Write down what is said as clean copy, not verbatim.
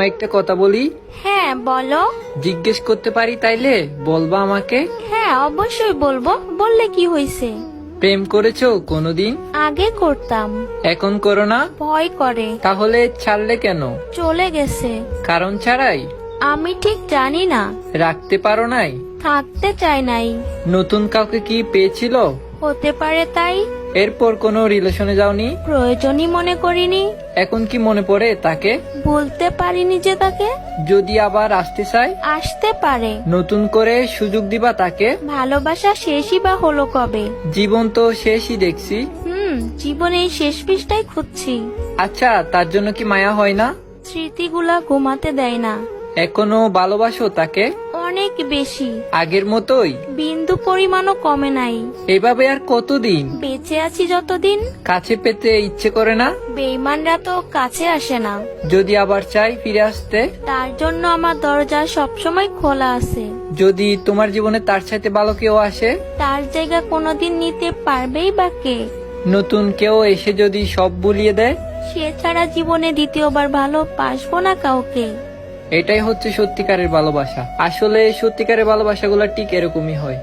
একটা কথা বলি। হ্যাঁ বলো। জিজ্ঞেস করতে পারি তাইলে বলবা আমাকে? হ্যাঁ অবশ্যই বলবো, বললে কি হয়েছে? প্রেম করেছো কোনোদিন? আগে করতাম, এখন করো না? ভয় করে। তাহলে ছাড়লে কেন? চলে গেছে। কারণ ছাড়াই? আমি ঠিক জানি না, রাখতে পারো নাই? থাকতে চাই নাই। নতুন কাউকে কি পেয়েছিল? হতে পারে তাই। এরপর কোনো রিলেশনে যাওনি? প্রয়োজনই মনে করিনি। এখন কি মনে পড়ে তাকে? বলতে পারিনি যে তাকে। যদি আবার আসতে চাই? আসতে পারে। নতুন করে সুযোগ দিবা তাকে? ভালোবাসা শেষই বা হলো কবে? জীবন তো শেষই দেখছি। জীবনে এই শেষ পৃষ্ঠাই খুঁজছি। আচ্ছা, তার জন্য কি মায়া হয় না? স্মৃতিগুলা ঘুমাতে দেয় না। এখনো ভালোবাসো তাকে? অনেক বেশি। আগের মতোই? বিন্দু পরিমাণও কমে নাই। এভাবে আর কতদিন? বেঁচে আছি যতদিন। কাছে পেতে ইচ্ছে করে না? বেঈমানরা তো কাছে আসে না। যদি আবার চাই ফিরে আসতে? তার জন্য আমার দরজা সবসময় খোলা আছে। যদি তোমার জীবনে তার চাইতে ভালো কেউ আসে? তার জায়গা কোনোদিন নিতে পারবেই বা কে? নতুন কেউ এসে যদি সব ভুলিয়ে দেয়? সে ছাড়া জীবনে দ্বিতীয়বার ভালোবাসবো না কাউকে। এটাই হচ্ছে সত্যিকারের ভালোবাসা। আসলে সত্যিকারের ভালোবাসাগুলো ঠিক এরকমই হয়।